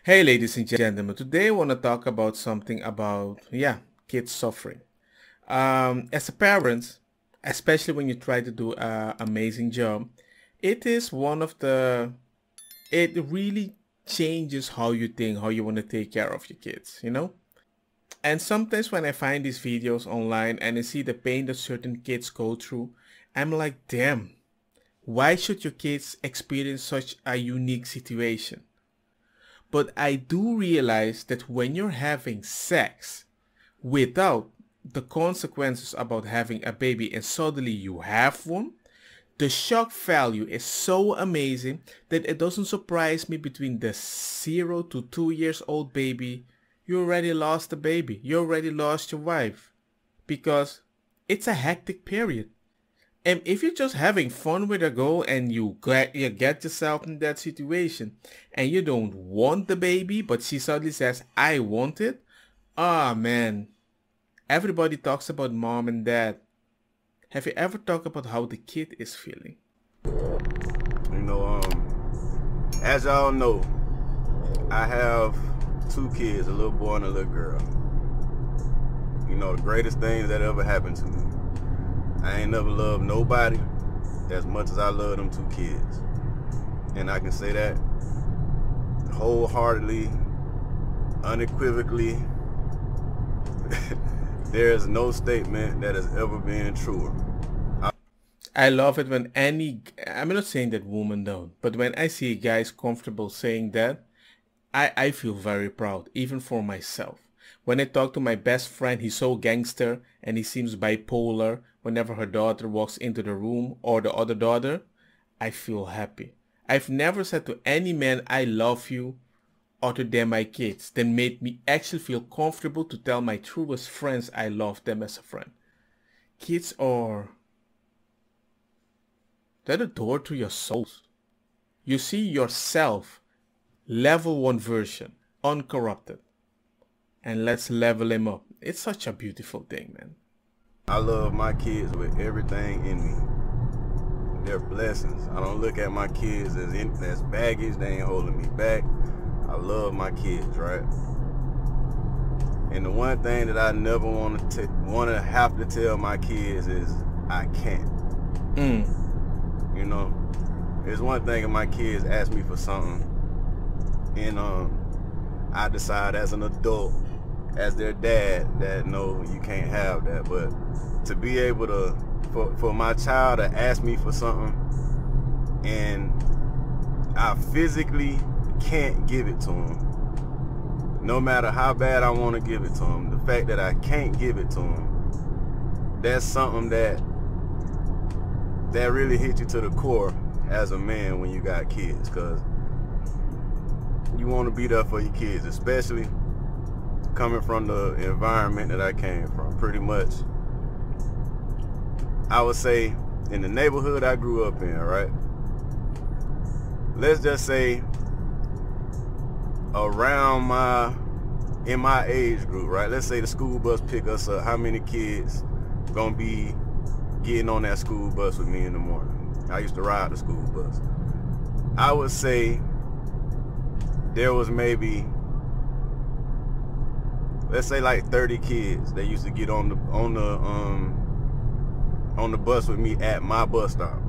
Hey ladies and gentlemen, today I want to talk about something about, kids suffering. As a parent, especially when you try to do an amazing job, it is it really changes how you think, how you want to take care of your kids, you know? And sometimes when I find these videos online and I see the pain that certain kids go through, I'm like, damn, why should your kids experience such a unique situation? But I do realize that when you're having sex without the consequences about having a baby and suddenly you have one, the shock value is so amazing that it doesn't surprise me between the 0 to 2 years old baby, you already lost the baby, you already lost your wife. Because it's a hectic period. And if you're just having fun with a girl and you get yourself in that situation and you don't want the baby, but she suddenly says, I want it. Ah, man. Everybody talks about mom and dad. Have you ever talked about how the kid is feeling? You know, as y'all know, I have two kids, a little boy and a little girl. You know, the greatest things that ever happened to me. I ain't never loved nobody as much as I love them two kids. And I can say that wholeheartedly, unequivocally. There is no statement that has ever been truer. I love it when I'm not saying that women don't, but when I see guys comfortable saying that, I feel very proud, even for myself. When I talk to my best friend, he's so gangster and he seems bipolar whenever her daughter walks into the room or the other daughter. I feel happy. I've never said to any man I love you other than my kids that made me actually feel comfortable to tell my truest friends I love them as a friend. Kids are they're the door to your souls. You see yourself, level 1 version, uncorrupted. And let's level him up. It's such a beautiful thing, man. I love my kids with everything in me. They're blessings. I don't look at my kids as baggage. They ain't holding me back. I love my kids, right? And the one thing that I never want to have to tell my kids is I can't. You know, there's one thing if my kids ask me for something, and I decide as an adult, as their dad, that no, you can't have that. But to be able to, for my child to ask me for something, and I physically can't give it to him, no matter how bad I want to give it to him, the fact that I can't give it to him, that's something that really hits you to the core as a man when you got kids, because you want to be there for your kids, especially coming from the environment that I came from. Pretty much, I would say, in the neighborhood I grew up in, right? Let's just say in my age group, right? Let's say the school bus pick us up. How many kids gonna be getting on that school bus with me in the morning? I used to ride the school bus. I would say there was maybe, let's say like 30 kids that used to get on the bus with me at my bus stop.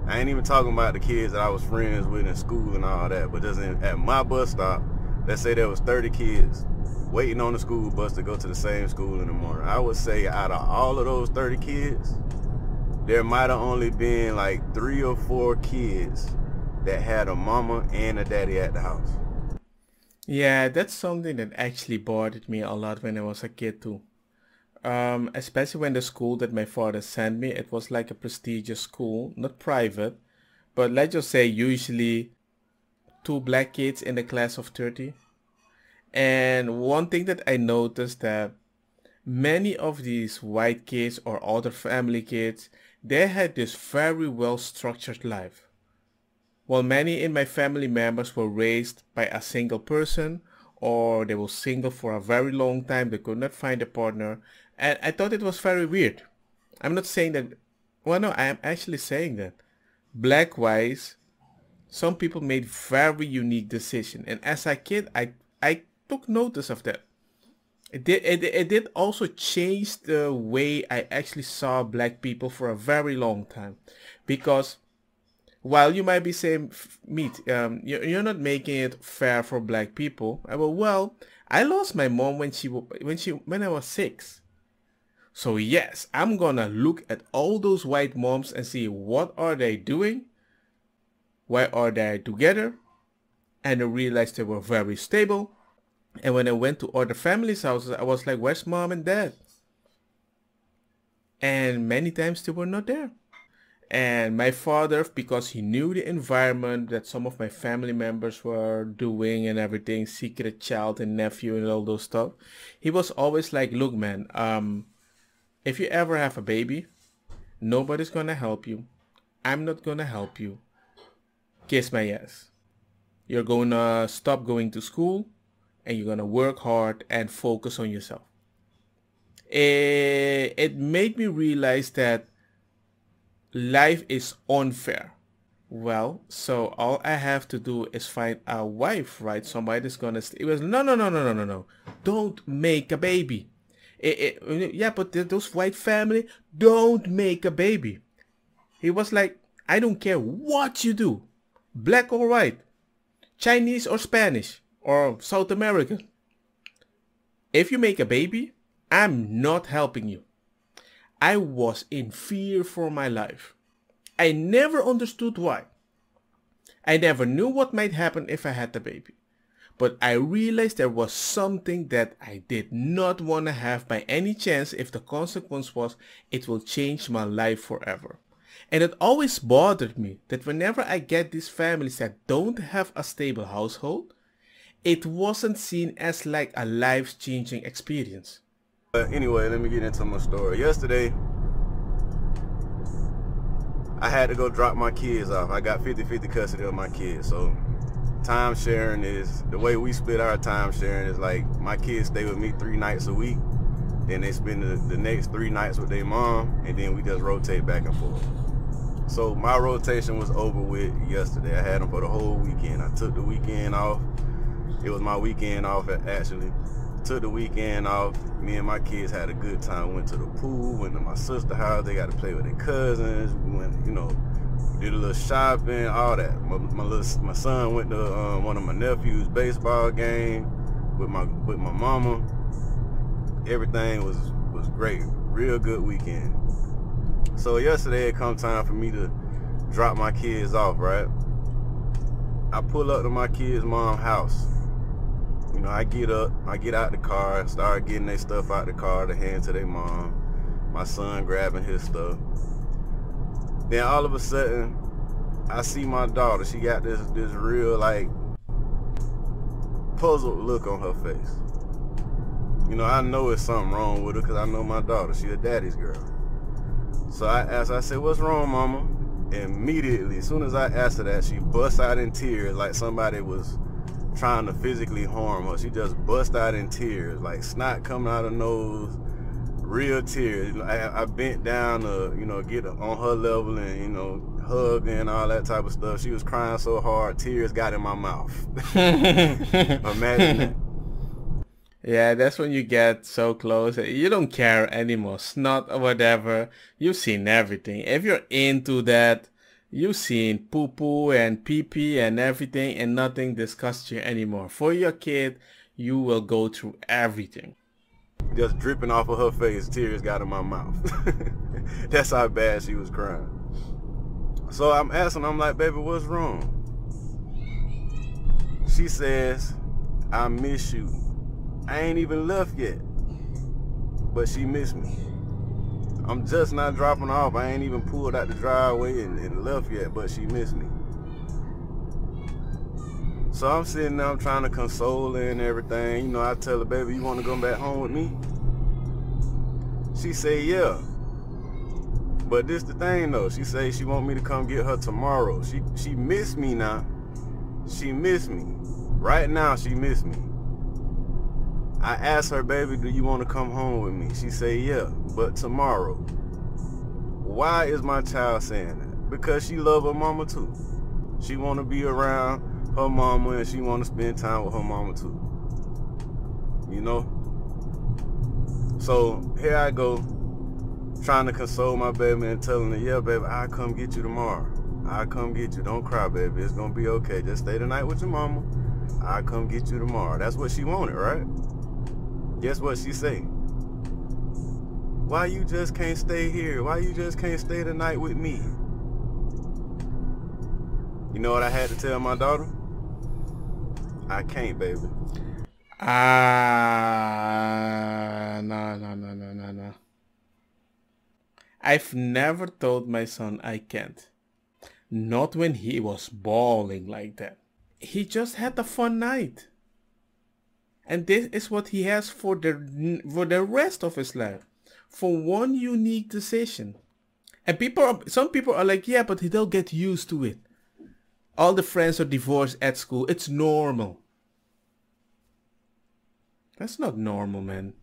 I ain't even talking about the kids that I was friends with in school and all that, but just at my bus stop, let's say there was 30 kids waiting on the school bus to go to the same school in the morning. I would say out of all of those 30 kids, there might have only been like 3 or 4 kids that had a mama and a daddy at the house. Yeah, that's something that actually bothered me a lot when I was a kid too. Especially when the school that my father sent me, it was like a prestigious school, not private, but let's just say usually two black kids in the class of 30. And one thing that I noticed that many of these white kids or other family kids, they had this very well structured life. While many in my family members were raised by a single person or they were single for a very long time, they could not find a partner. And I thought it was very weird. I'm not saying that, well no, I am actually saying that. Black-wise, Some people made very unique decisions, and as a kid, I took notice of that. It did also change the way I actually saw black people for a very long time, because while you might be saying, meet, you're not making it fair for black people. Well, I lost my mom when I was 6. So yes, I'm gonna look at all those white moms and see what are they doing, why are they together, and I realized they were very stable. And when I went to other families' houses, I was like, where's mom and dad? And many times they were not there. And my father, because he knew the environment that some of my family members were doing and everything, secret child and nephew and all those stuff, he was always like, look man, if you ever have a baby, nobody's gonna help you. I'm not gonna help you. Kiss my ass. You're gonna stop going to school and you're gonna work hard and focus on yourself. It made me realize that life is unfair. Well, so all I have to do is find a wife, right? Somebody that's gonna stay. It was no. Don't make a baby. Yeah, but those white family, don't make a baby. He was like, I don't care what you do, black or white, Chinese or Spanish or South American. If you make a baby, I'm not helping you. I was in fear for my life. I never understood why. I never knew what might happen if I had the baby. But I realized there was something that I did not want to have by any chance if the consequence was it will change my life forever. And it always bothered me that whenever I get these families that don't have a stable household, it wasn't seen as like a life-changing experience. But anyway, let me get into my story. Yesterday, I had to go drop my kids off. I got 50-50 custody of my kids. So time sharing is, the way we split our time sharing is like my kids stay with me 3 nights a week. Then they spend the next 3 nights with their mom. And then we just rotate back and forth. So my rotation was over with yesterday. I had them for the whole weekend. I took the weekend off. It was my weekend off actually. Took the weekend off. Me and my kids had a good time. Went to the pool, went to my sister's house. They got to play with their cousins. We went, did a little shopping, all that. My son went to one of my nephew's baseball game with my mama. Everything was great. Real good weekend. So yesterday it come time for me to drop my kids off, right? I pull up to my kids' mom's house. I get up, I get out the car, start getting their stuff out the car to hand to their mom. My son grabbing his stuff. Then all of a sudden, I see my daughter. She got this real like puzzled look on her face. I know it's something wrong with her because I know my daughter. She a daddy's girl. So I asked, I said, what's wrong, mama? Immediately, as soon as I asked her that, she bust out in tears like somebody was trying to physically harm her. She just bust out in tears, like snot coming out her nose, real tears. I bent down to, get on her level and, hug and all that type of stuff. She was crying so hard, tears got in my mouth. Imagine that. Yeah, that's when you get so close. You don't care anymore. Snot or whatever. You've seen everything. If you're into that, you've seen poo-poo and pee-pee and everything, and nothing disgusts you anymore. For your kid, you will go through everything. Just dripping off of her face, tears got in my mouth. That's how bad she was crying. So I'm asking, I'm like, baby, what's wrong? She says, I miss you. I ain't even left yet, but she missed me. I'm just not dropping off. I ain't even pulled out the driveway and left yet, but she missed me. So I'm sitting there, I'm trying to console her and everything. I tell her, baby, you want to go back home with me? She say, yeah. But this the thing though. She say she want me to come get her tomorrow. She missed me now. She missed me. Right now, she missed me. I asked her, baby, do you want to come home with me? She say, yeah, but tomorrow. Why is my child saying that? Because she love her mama too. She want to be around her mama, and she want to spend time with her mama too. You know? So here I go, trying to console my baby and telling her, yeah, baby, I'll come get you tomorrow. I'll come get you. Don't cry, baby. It's going to be okay. Just stay the night with your mama. I'll come get you tomorrow. That's what she wanted, right? Guess what she say? Why you just can't stay here? Why you just can't stay the night with me? You know what I had to tell my daughter? I can't, baby. No. I've never told my son I can't. Not when he was bawling like that. He just had a fun night. And this is what he has for the rest of his life. For one unique decision. And some people are like, yeah, but they'll get used to it. All the friends are divorced at school. It's normal. That's not normal, man.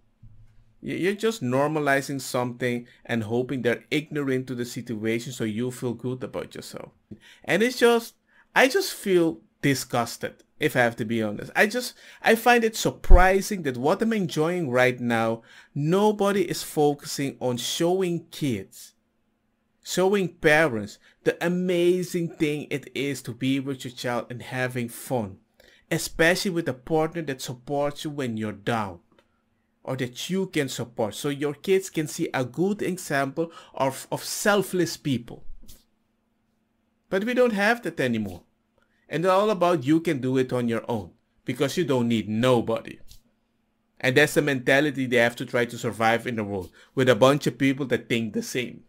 You're just normalizing something and hoping they're ignorant to the situation so you feel good about yourself. And I just feel disgusted, if I have to be honest. I find it surprising that what I'm enjoying right now, nobody is focusing on showing kids, showing parents the amazing thing it is to be with your child and having fun. Especially with a partner that supports you when you're down. Or that you can support. So your kids can see a good example of selfless people. But we don't have that anymore. And it's all about you can do it on your own. Because you don't need nobody. And that's the mentality they have to try to survive in the world. With a bunch of people that think the same.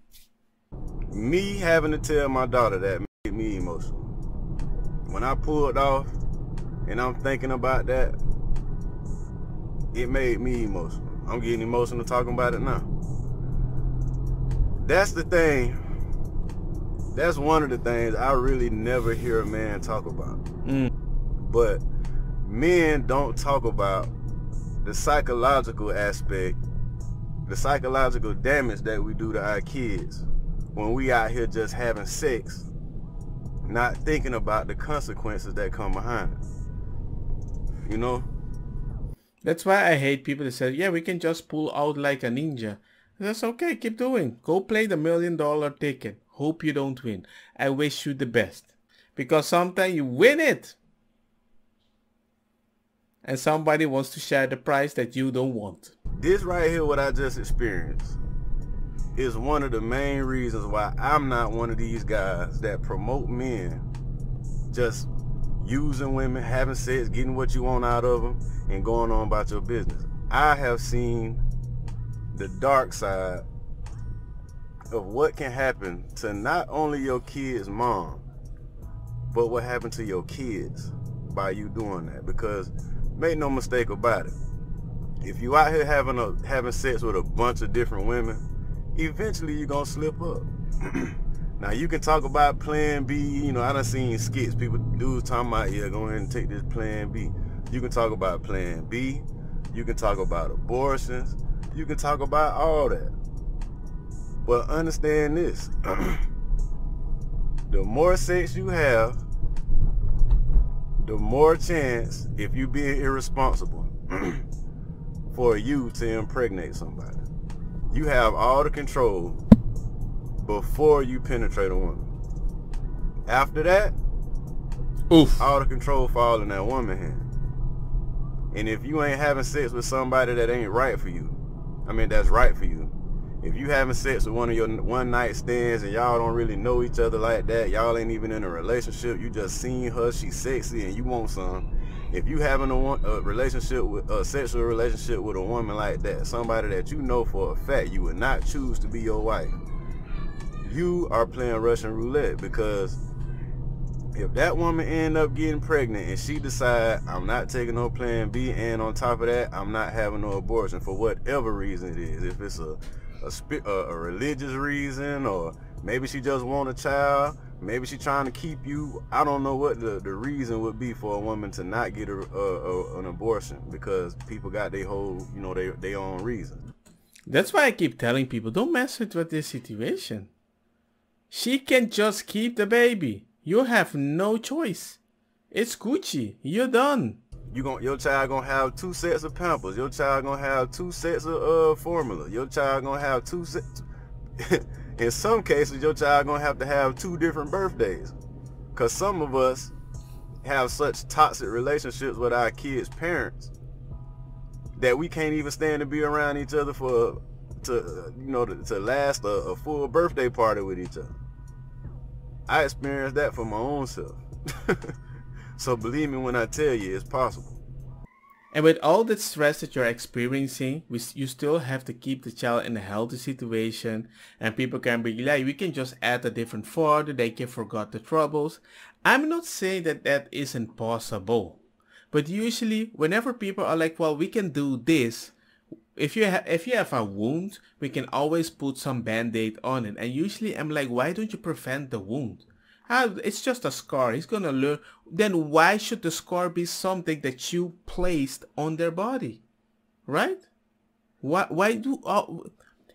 Me having to tell my daughter that made me emotional. When I pulled off and I'm thinking about that, it made me emotional. I'm getting emotional talking about it now. That's the thing. That's one of the things I really never hear a man talk about. But men don't talk about the psychological aspect, the psychological damage that we do to our kids when we out here just having sex, not thinking about the consequences that come behind it. You know? That's why I hate people that say, yeah, we can just pull out like a ninja. That's okay, keep doing. Go play the $1 million ticket. Hope you don't win. I wish you the best. Because sometimes you win it. And somebody wants to share the prize that you don't want. This right here, what I just experienced, is one of the main reasons why I'm not one of these guys that promote men just using women, having sex, getting what you want out of them, and going on about your business. I have seen the dark side of what can happen to not only your kid's mom, but what happened to your kids by you doing that. Because make no mistake about it, if you out here having sex with a bunch of different women, eventually you're gonna slip up. Now you can talk about plan B, you know, I done seen skits, dudes talking about, yeah, go ahead and take this plan B. You can talk about plan B, you can talk about abortions, you can talk about all that. But understand this, the more sex you have, the more chance, if you being irresponsible, for you to impregnate somebody. You have all the control before you penetrate a woman. After that, all the control fall in that woman's hand. And if you ain't having sex with somebody that ain't right for you, that's right for you. If you having sex with one of your one night stands and y'all don't really know each other like that, y'all ain't even in a relationship, you just seen her, she's sexy and you want some. If you having a sexual relationship with a woman like that, somebody that you know for a fact you would not choose to be your wife, you are playing Russian roulette. Because if that woman end up getting pregnant and she decide, I'm not taking no plan B, and on top of that, I'm not having no abortion for whatever reason it is, if it's a religious reason, or maybe she just want a child, maybe she trying to keep you, I don't know what the reason would be for a woman to not get an abortion, because people got their whole, their own reason. That's why I keep telling people, don't mess with this situation. She can just keep the baby. You have no choice. It's Gucci. You're done. Your child gonna have 2 sets of Pampers. Your child gonna have 2 sets of formula. Your child gonna have 2 sets. In some cases, your child gonna have 2 different birthdays. Cause some of us have such toxic relationships with our kids' parents that we can't even stand to be around each other to last a full birthday party with each other. I experienced that for my own self. So believe me when I tell you, it's possible. And with all the stress that you're experiencing, you still have to keep the child in a healthy situation. And people can be like, we can just add a different father, they can forget the troubles. I'm not saying that that isn't possible. But usually, whenever people are like, well, we can do this. If you have a wound, we can always put some band-aid on it. And usually I'm like, why don't you prevent the wound? It's just a scar. He's gonna learn. Then why should the scar be something that you placed on their body? Right? Why do...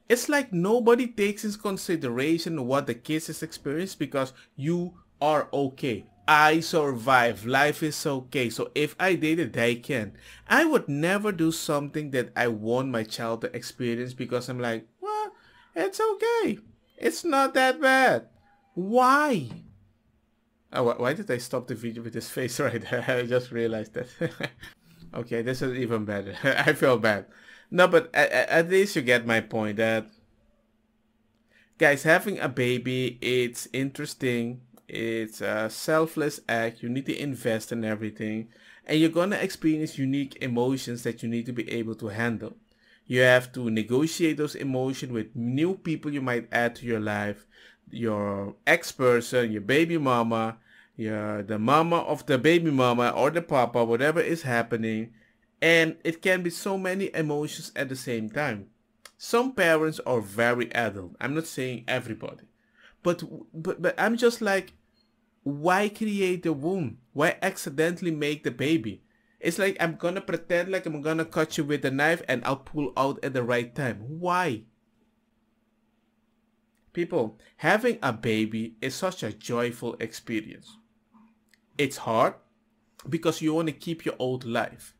it's like nobody takes into consideration what the kids has experienced because you are okay. I survived. Life is okay. So if I did it, they can. I would never do something that I want my child to experience because I'm like, well, it's okay. It's not that bad. Why? Oh, why did I stop the video with this face right there? I just realized that. Okay, this is even better. I feel bad. No, but at least you get my point that, guys, having a baby, it's interesting. It's a selfless act. You need to invest in everything. And you're going to experience unique emotions that you need to be able to handle. You have to negotiate those emotions with new people you might add to your life. Your ex-person, your baby mama, the mama of the baby mama or the papa, whatever is happening. And it can be so many emotions at the same time. Some parents are very adult. I'm not saying everybody. But I'm just like, why create the womb? Why accidentally make the baby? It's like I'm gonna pretend like I'm gonna cut you with a knife and I'll pull out at the right time. Why? People, having a baby is such a joyful experience. It's hard because you want to keep your old life.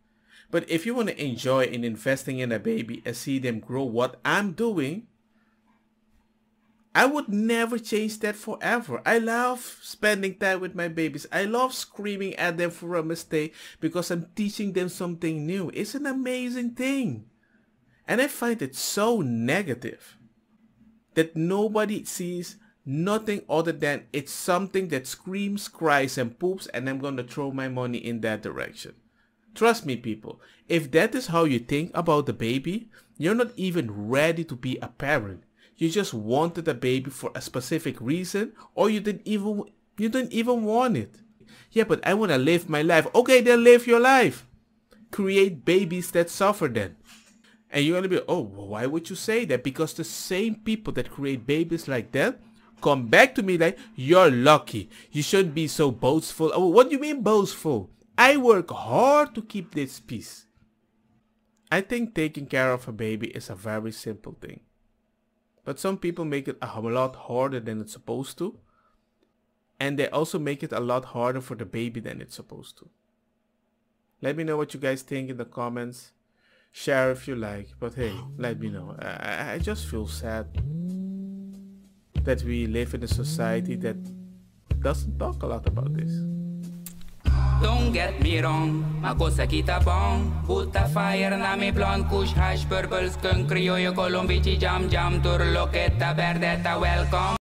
But if you want to enjoy in investing in a baby and see them grow what I'm doing, I would never change that forever. I love spending time with my babies. I love screaming at them for a mistake because I'm teaching them something new. It's an amazing thing. And I find it so negative that nobody sees nothing other than it's something that screams, cries, and poops, and I'm going to throw my money in that direction. Trust me, people, if that is how you think about the baby, you're not even ready to be a parent. You just wanted a baby for a specific reason, or you didn't even want it. Yeah, but I want to live my life. Okay, then live your life. Create babies that suffer then. And you're going to be, oh, why would you say that? Because the same people that create babies like that come back to me like, you're lucky. You shouldn't be so boastful. Oh, what do you mean boastful? I work hard to keep this peace. I think taking care of a baby is a very simple thing. But some people make it a lot harder than it's supposed to. And they also make it a lot harder for the baby than it's supposed to. Let me know what you guys think in the comments. Share if you like. But hey, let me know. I just feel sad that we live in a society that doesn't talk a lot about this. Don't get me wrong, ma cosa kita bong. Put a fire na mi blonde, kush hash, purple skunk, criollo, colombici, jam, turloqueta, verdeta, welcome.